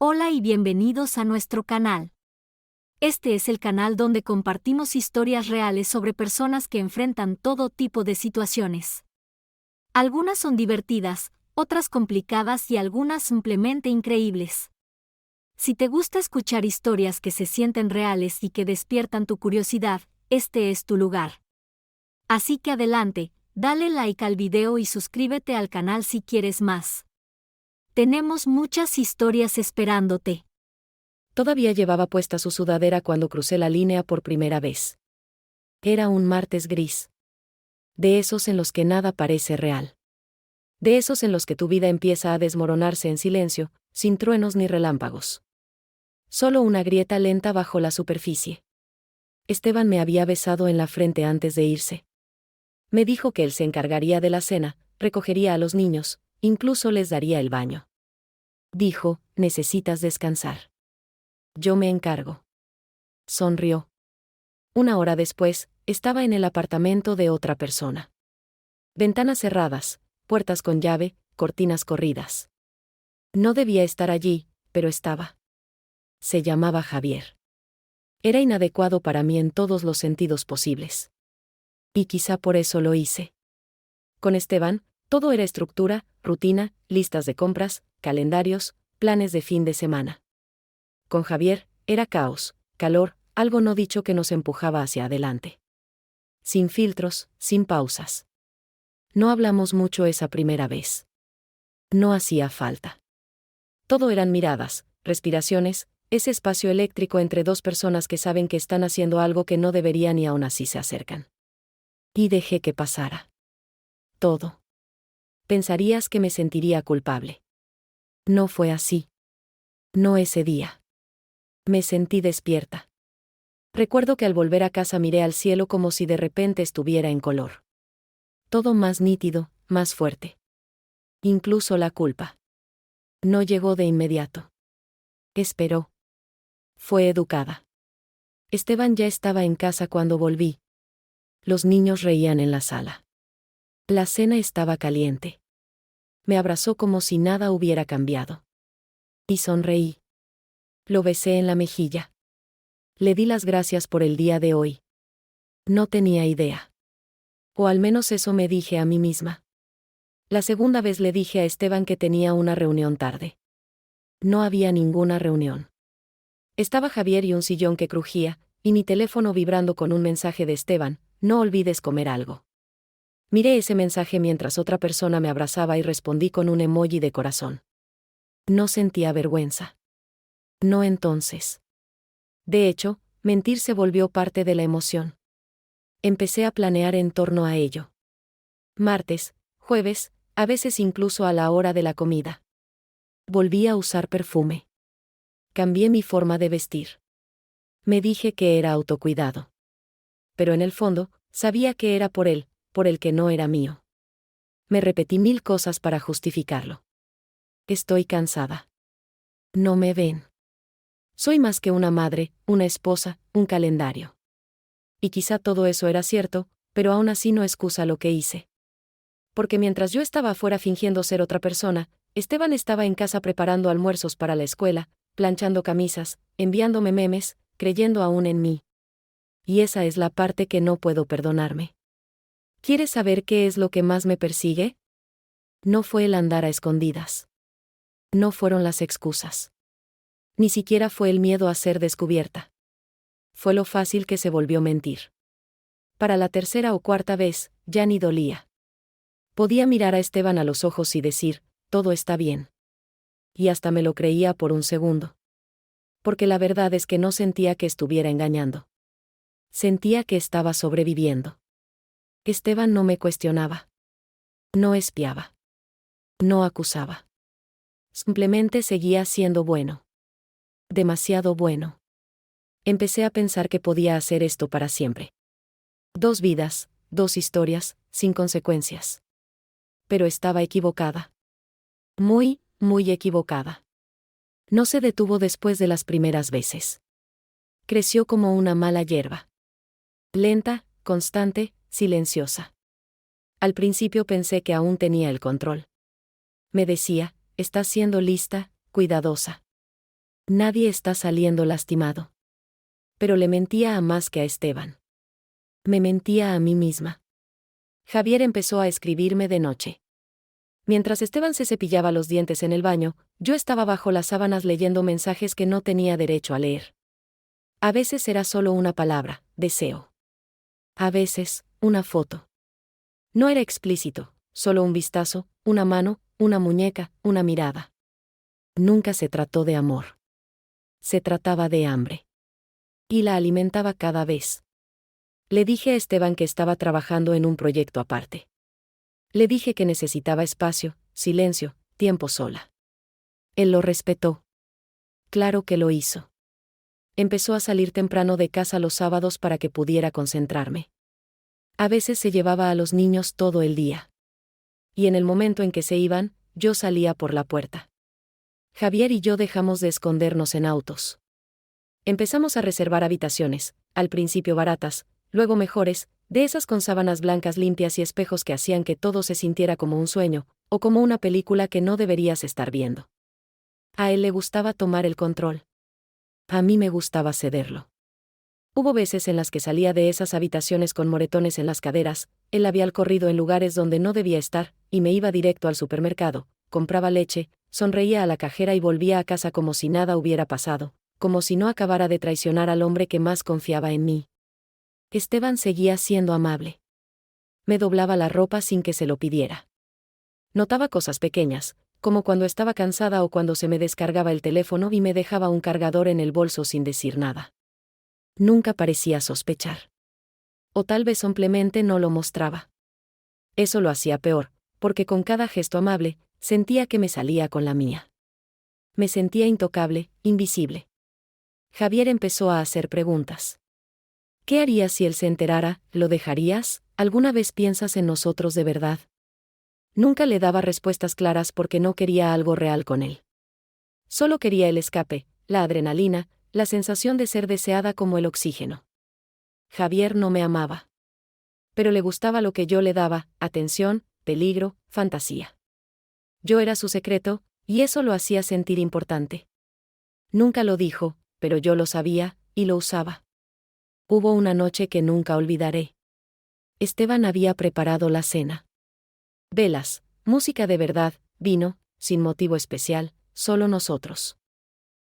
Hola y bienvenidos a nuestro canal. Este es el canal donde compartimos historias reales sobre personas que enfrentan todo tipo de situaciones. Algunas son divertidas, otras complicadas y algunas simplemente increíbles. Si te gusta escuchar historias que se sienten reales y que despiertan tu curiosidad, este es tu lugar. Así que adelante, dale like al video y suscríbete al canal si quieres más. Tenemos muchas historias esperándote. Todavía llevaba puesta su sudadera cuando crucé la línea por primera vez. Era un martes gris. De esos en los que nada parece real. De esos en los que tu vida empieza a desmoronarse en silencio, sin truenos ni relámpagos. Solo una grieta lenta bajo la superficie. Esteban me había besado en la frente antes de irse. Me dijo que él se encargaría de la cena, recogería a los niños, incluso les daría el baño. Dijo, necesitas descansar. Yo me encargo. Sonrió. Una hora después, estaba en el apartamento de otra persona. Ventanas cerradas, puertas con llave, cortinas corridas. No debía estar allí, pero estaba. Se llamaba Javier. Era inadecuado para mí en todos los sentidos posibles. Y quizá por eso lo hice. Con Esteban, todo era estructura, rutina, listas de compras, calendarios, planes de fin de semana. Con Javier, era caos, calor, algo no dicho que nos empujaba hacia adelante. Sin filtros, sin pausas. No hablamos mucho esa primera vez. No hacía falta. Todo eran miradas, respiraciones, ese espacio eléctrico entre dos personas que saben que están haciendo algo que no deberían y aún así se acercan. Y dejé que pasara. Todo. Pensarías que me sentiría culpable. No fue así. No ese día. Me sentí despierta. Recuerdo que al volver a casa miré al cielo como si de repente estuviera en color. Todo más nítido, más fuerte. Incluso la culpa. No llegó de inmediato. Esperó. Fue educada. Esteban ya estaba en casa cuando volví. Los niños reían en la sala. La cena estaba caliente. Me abrazó como si nada hubiera cambiado. Y sonreí. Lo besé en la mejilla. Le di las gracias por el día de hoy. No tenía idea. O al menos eso me dije a mí misma. La segunda vez le dije a Esteban que tenía una reunión tarde. No había ninguna reunión. Estaba Javier y un sillón que crujía, y mi teléfono vibrando con un mensaje de Esteban, no olvides comer algo. Miré ese mensaje mientras otra persona me abrazaba y respondí con un emoji de corazón. No sentía vergüenza. No entonces. De hecho, mentir se volvió parte de la emoción. Empecé a planear en torno a ello. Martes, jueves, a veces incluso a la hora de la comida. Volví a usar perfume. Cambié mi forma de vestir. Me dije que era autocuidado. Pero en el fondo, sabía que era por él, por el que no era mío. Me repetí 1000 cosas para justificarlo. Estoy cansada. No me ven. Soy más que una madre, una esposa, un calendario. Y quizá todo eso era cierto, pero aún así no excusa lo que hice. Porque mientras yo estaba afuera fingiendo ser otra persona, Esteban estaba en casa preparando almuerzos para la escuela, planchando camisas, enviándome memes, creyendo aún en mí. Y esa es la parte que no puedo perdonarme. ¿Quieres saber qué es lo que más me persigue? No fue el andar a escondidas. No fueron las excusas. Ni siquiera fue el miedo a ser descubierta. Fue lo fácil que se volvió mentir. Para la tercera o cuarta vez, ya ni dolía. Podía mirar a Esteban a los ojos y decir, todo está bien. Y hasta me lo creía por un segundo. Porque la verdad es que no sentía que estuviera engañando. Sentía que estaba sobreviviendo. Esteban no me cuestionaba. No espiaba. No acusaba. Simplemente seguía siendo bueno. Demasiado bueno. Empecé a pensar que podía hacer esto para siempre. 2 vidas, 2 historias, sin consecuencias. Pero estaba equivocada. Muy, muy equivocada. No se detuvo después de las primeras veces. Creció como una mala hierba. Lenta, constante, silenciosa. Al principio pensé que aún tenía el control. Me decía, estás siendo lista, cuidadosa. Nadie está saliendo lastimado. Pero le mentía a más que a Esteban. Me mentía a mí misma. Javier empezó a escribirme de noche. Mientras Esteban se cepillaba los dientes en el baño, yo estaba bajo las sábanas leyendo mensajes que no tenía derecho a leer. A veces era solo una palabra, deseo. A veces, una foto. No era explícito, solo un vistazo, una mano, una muñeca, una mirada. Nunca se trató de amor. Se trataba de hambre. Y la alimentaba cada vez. Le dije a Esteban que estaba trabajando en un proyecto aparte. Le dije que necesitaba espacio, silencio, tiempo sola. Él lo respetó. Claro que lo hizo. Empezó a salir temprano de casa los sábados para que pudiera concentrarme. A veces se llevaba a los niños todo el día. Y en el momento en que se iban, yo salía por la puerta. Javier y yo dejamos de escondernos en autos. Empezamos a reservar habitaciones, al principio baratas, luego mejores, de esas con sábanas blancas limpias y espejos que hacían que todo se sintiera como un sueño, o como una película que no deberías estar viendo. A él le gustaba tomar el control. A mí me gustaba cederlo. Hubo veces en las que salía de esas habitaciones con moretones en las caderas, el labial corrido en lugares donde no debía estar, y me iba directo al supermercado, compraba leche, sonreía a la cajera y volvía a casa como si nada hubiera pasado, como si no acabara de traicionar al hombre que más confiaba en mí. Esteban seguía siendo amable. Me doblaba la ropa sin que se lo pidiera. Notaba cosas pequeñas, como cuando estaba cansada o cuando se me descargaba el teléfono y me dejaba un cargador en el bolso sin decir nada. Nunca parecía sospechar. O tal vez simplemente no lo mostraba. Eso lo hacía peor, porque con cada gesto amable, sentía que me salía con la mía. Me sentía intocable, invisible. Javier empezó a hacer preguntas. ¿Qué harías si él se enterara? ¿Lo dejarías? ¿Alguna vez piensas en nosotros de verdad? Nunca le daba respuestas claras porque no quería algo real con él. Solo quería el escape, la adrenalina, la sensación de ser deseada como el oxígeno. Javier no me amaba. Pero le gustaba lo que yo le daba, atención, peligro, fantasía. Yo era su secreto, y eso lo hacía sentir importante. Nunca lo dijo, pero yo lo sabía, y lo usaba. Hubo una noche que nunca olvidaré. Esteban había preparado la cena. Velas, música de verdad, vino, sin motivo especial, solo nosotros.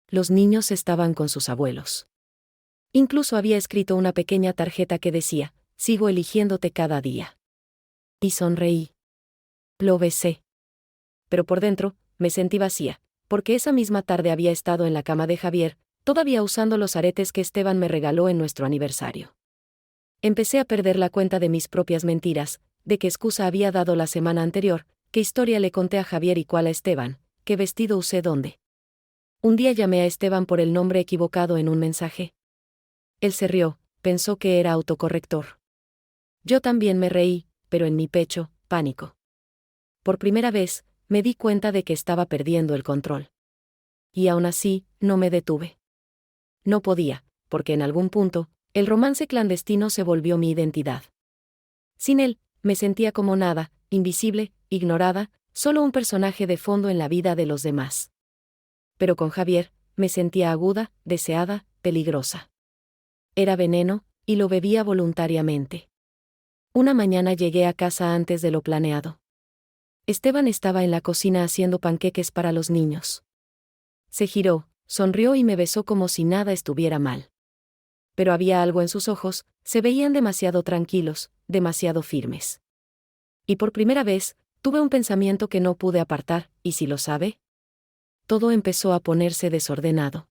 Los niños estaban con sus abuelos. Incluso había escrito una pequeña tarjeta que decía, sigo eligiéndote cada día. Y sonreí. Lo besé. Pero por dentro, me sentí vacía, porque esa misma tarde había estado en la cama de Javier, todavía usando los aretes que Esteban me regaló en nuestro aniversario. Empecé a perder la cuenta de mis propias mentiras, de qué excusa había dado la semana anterior, qué historia le conté a Javier y cuál a Esteban, qué vestido usé dónde. Un día llamé a Esteban por el nombre equivocado en un mensaje. Él se rió, pensó que era autocorrector. Yo también me reí, pero en mi pecho, pánico. Por primera vez, me di cuenta de que estaba perdiendo el control. Y aún así, no me detuve. No podía, porque en algún punto, el romance clandestino se volvió mi identidad. Sin él, me sentía como nada, invisible, ignorada, solo un personaje de fondo en la vida de los demás. Pero con Javier, me sentía aguda, deseada, peligrosa. Era veneno, y lo bebía voluntariamente. Una mañana llegué a casa antes de lo planeado. Esteban estaba en la cocina haciendo panqueques para los niños. Se giró, sonrió y me besó como si nada estuviera mal. Pero había algo en sus ojos, se veían demasiado tranquilos, demasiado firmes. Y por primera vez, tuve un pensamiento que no pude apartar, ¿y si lo sabe? Todo empezó a ponerse desordenado.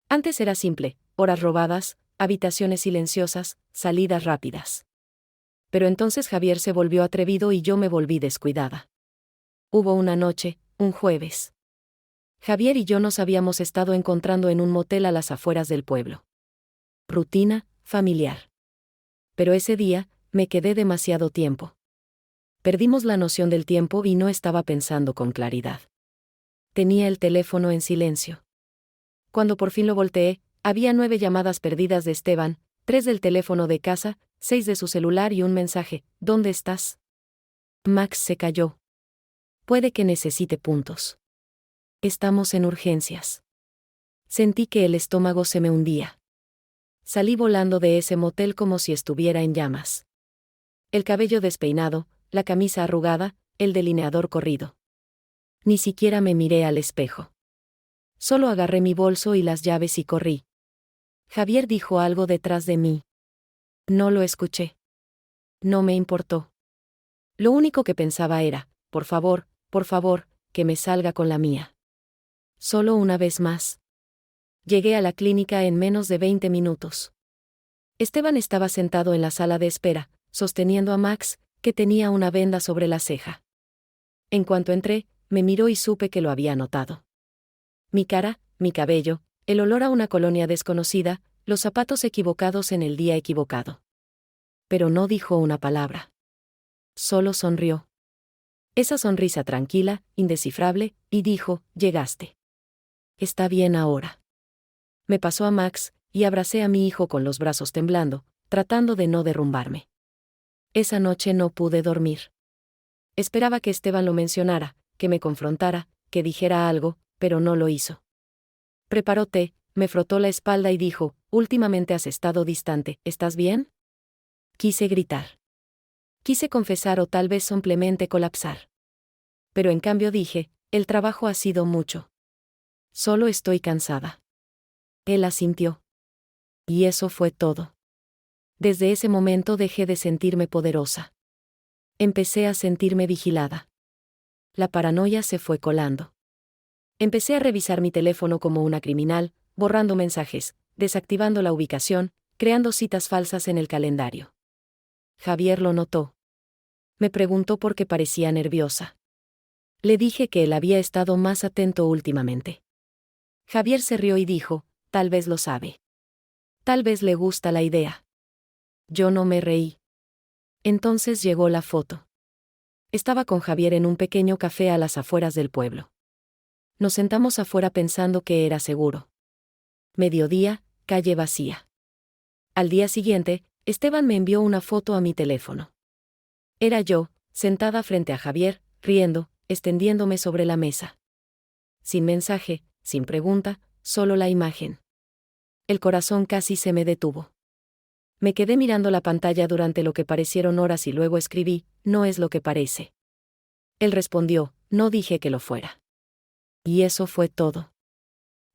Antes era simple, horas robadas, habitaciones silenciosas, salidas rápidas. Pero entonces Javier se volvió atrevido y yo me volví descuidada. Hubo una noche, un jueves. Javier y yo nos habíamos estado encontrando en un motel a las afueras del pueblo. Rutina, familiar. Pero ese día, me quedé demasiado tiempo. Perdimos la noción del tiempo y no estaba pensando con claridad. Tenía el teléfono en silencio. Cuando por fin lo volteé, había 9 llamadas perdidas de Esteban, 3 del teléfono de casa, 6 de su celular y un mensaje, ¿dónde estás? Max se cayó. Puede que necesite puntos. Estamos en urgencias. Sentí que el estómago se me hundía. Salí volando de ese motel como si estuviera en llamas. El cabello despeinado, la camisa arrugada, el delineador corrido. Ni siquiera me miré al espejo. Solo agarré mi bolso y las llaves y corrí. Javier dijo algo detrás de mí. No lo escuché. No me importó. Lo único que pensaba era, por favor, que me salga con la mía. Solo una vez más. Llegué a la clínica en menos de 20 minutos. Esteban estaba sentado en la sala de espera, sosteniendo a Max, que tenía una venda sobre la ceja. En cuanto entré, me miró y supe que lo había notado. Mi cara, mi cabello, el olor a una colonia desconocida, los zapatos equivocados en el día equivocado. Pero no dijo una palabra. Solo sonrió. Esa sonrisa tranquila, indescifrable, y dijo, llegaste. Está bien ahora. Me pasó a Max, y abracé a mi hijo con los brazos temblando, tratando de no derrumbarme. Esa noche no pude dormir. Esperaba que Esteban lo mencionara, que me confrontara, que dijera algo, pero no lo hizo. Preparó té, me frotó la espalda y dijo, últimamente has estado distante, ¿estás bien? Quise gritar. Quise confesar o tal vez simplemente colapsar. Pero en cambio dije, el trabajo ha sido mucho. Solo estoy cansada. Él asintió. Y eso fue todo. Desde ese momento dejé de sentirme poderosa. Empecé a sentirme vigilada. La paranoia se fue colando. Empecé a revisar mi teléfono como una criminal, borrando mensajes, desactivando la ubicación, creando citas falsas en el calendario. Javier lo notó. Me preguntó por qué parecía nerviosa. Le dije que él había estado más atento últimamente. Javier se rió y dijo, tal vez lo sabe. Tal vez le gusta la idea. Yo no me reí. Entonces llegó la foto. Estaba con Javier en un pequeño café a las afueras del pueblo. Nos sentamos afuera pensando que era seguro. Mediodía, calle vacía. Al día siguiente, Esteban me envió una foto a mi teléfono. Era yo, sentada frente a Javier, riendo, extendiéndome sobre la mesa. Sin mensaje, sin pregunta, solo la imagen. El corazón casi se me detuvo. Me quedé mirando la pantalla durante lo que parecieron horas y luego escribí, no es lo que parece. Él respondió, no dije que lo fuera. Y eso fue todo.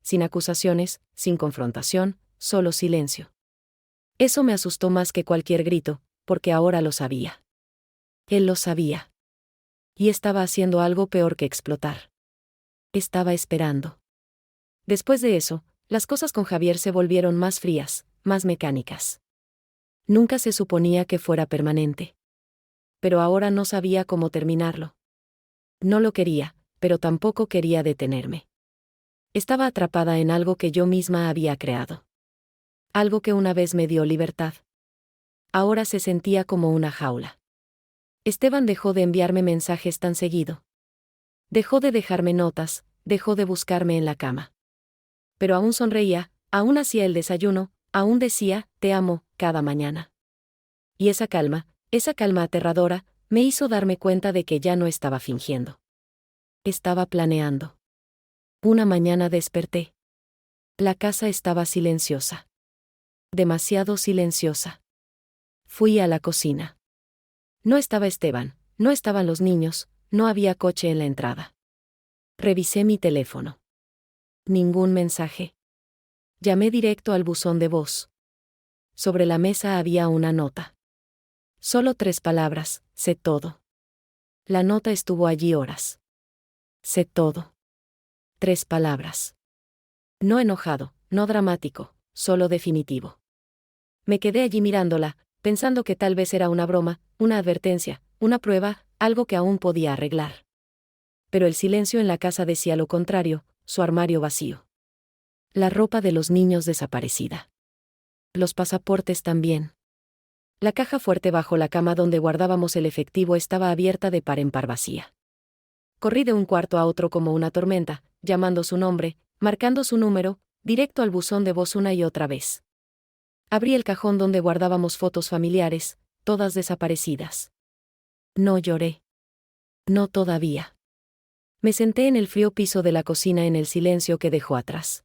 Sin acusaciones, sin confrontación, solo silencio. Eso me asustó más que cualquier grito, porque ahora lo sabía. Él lo sabía. Y estaba haciendo algo peor que explotar. Estaba esperando. Después de eso, las cosas con Javier se volvieron más frías, más mecánicas. Nunca se suponía que fuera permanente. Pero ahora no sabía cómo terminarlo. No lo quería, pero tampoco quería detenerme. Estaba atrapada en algo que yo misma había creado. Algo que una vez me dio libertad. Ahora se sentía como una jaula. Esteban dejó de enviarme mensajes tan seguido. Dejó de dejarme notas, dejó de buscarme en la cama. Pero aún sonreía, aún hacía el desayuno, aún decía, te amo, cada mañana. Y esa calma aterradora, me hizo darme cuenta de que ya no estaba fingiendo. Estaba planeando. Una mañana desperté. La casa estaba silenciosa. Demasiado silenciosa. Fui a la cocina. No estaba Esteban, no estaban los niños, no había coche en la entrada. Revisé mi teléfono. Ningún mensaje. Llamé directo al buzón de voz. Sobre la mesa había una nota. Solo 3 palabras, sé todo. La nota estuvo allí horas. Sé todo. 3 palabras. No enojado, no dramático, solo definitivo. Me quedé allí mirándola, pensando que tal vez era una broma, una advertencia, una prueba, algo que aún podía arreglar. Pero el silencio en la casa decía lo contrario, su armario vacío. La ropa de los niños desaparecida. Los pasaportes también. La caja fuerte bajo la cama donde guardábamos el efectivo estaba abierta de par en par vacía. Corrí de un cuarto a otro como una tormenta, llamando su nombre, marcando su número, directo al buzón de voz una y otra vez. Abrí el cajón donde guardábamos fotos familiares, todas desaparecidas. No lloré. No todavía. Me senté en el frío piso de la cocina en el silencio que dejó atrás.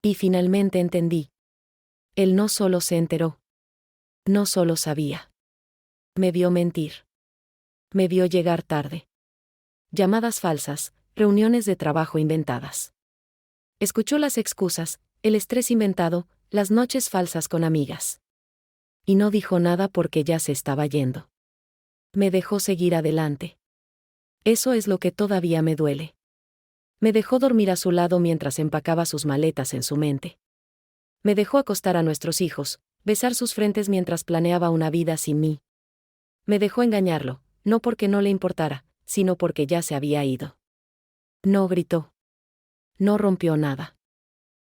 Y finalmente entendí. Él no solo se enteró. No solo sabía. Me vio mentir. Me vio llegar tarde. Llamadas falsas, reuniones de trabajo inventadas. Escuchó las excusas, el estrés inventado, las noches falsas con amigas. Y no dijo nada porque ya se estaba yendo. Me dejó seguir adelante. Eso es lo que todavía me duele. Me dejó dormir a su lado mientras empacaba sus maletas en su mente. Me dejó acostar a nuestros hijos, besar sus frentes mientras planeaba una vida sin mí. Me dejó engañarlo, no porque no le importara, sino porque ya se había ido. No gritó. No rompió nada.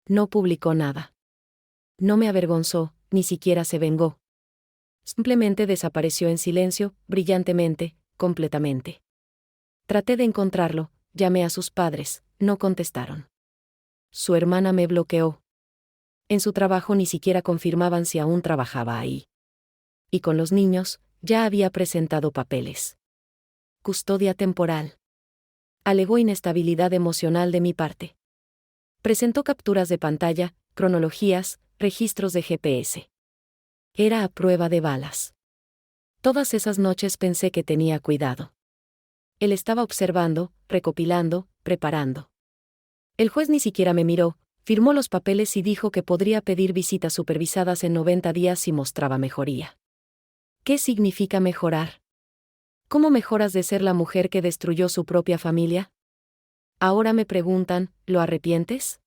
No publicó nada. No me avergonzó, ni siquiera se vengó. Simplemente desapareció en silencio, brillantemente, completamente. Traté de encontrarlo, llamé a sus padres, no contestaron. Su hermana me bloqueó. En su trabajo ni siquiera confirmaban si aún trabajaba ahí. Y con los niños, ya había presentado papeles. Custodia temporal. Alegó inestabilidad emocional de mi parte. Presentó capturas de pantalla, cronologías, registros de GPS. Era a prueba de balas. Todas esas noches pensé que tenía cuidado. Él estaba observando, recopilando, preparando. El juez ni siquiera me miró, firmó los papeles y dijo que podría pedir visitas supervisadas en 90 días si mostraba mejoría. ¿Qué significa mejorar? ¿Cómo mejoras de ser la mujer que destruyó su propia familia? Ahora me preguntan, ¿lo arrepientes?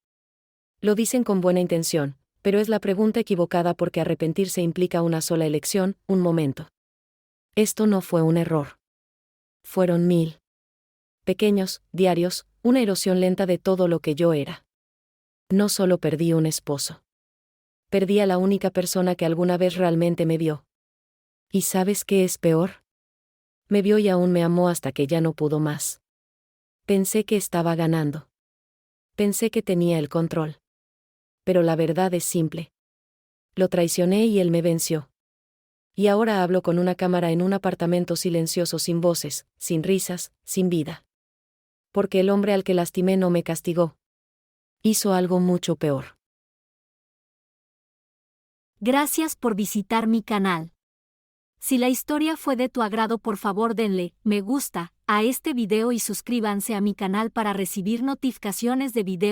Lo dicen con buena intención, pero es la pregunta equivocada porque arrepentirse implica una sola elección, un momento. Esto no fue un error. Fueron 1000. Pequeños, diarios, una erosión lenta de todo lo que yo era. No solo perdí un esposo. Perdí a la única persona que alguna vez realmente me vio. ¿Y sabes qué es peor? Me vio y aún me amó hasta que ya no pudo más. Pensé que estaba ganando. Pensé que tenía el control. Pero la verdad es simple. Lo traicioné y él me venció. Y ahora hablo con una cámara en un apartamento silencioso sin voces, sin risas, sin vida. Porque el hombre al que lastimé no me castigó. Hizo algo mucho peor. Gracias por visitar mi canal. Si la historia fue de tu agrado, por favor denle me gusta a este video y suscríbanse a mi canal para recibir notificaciones de videos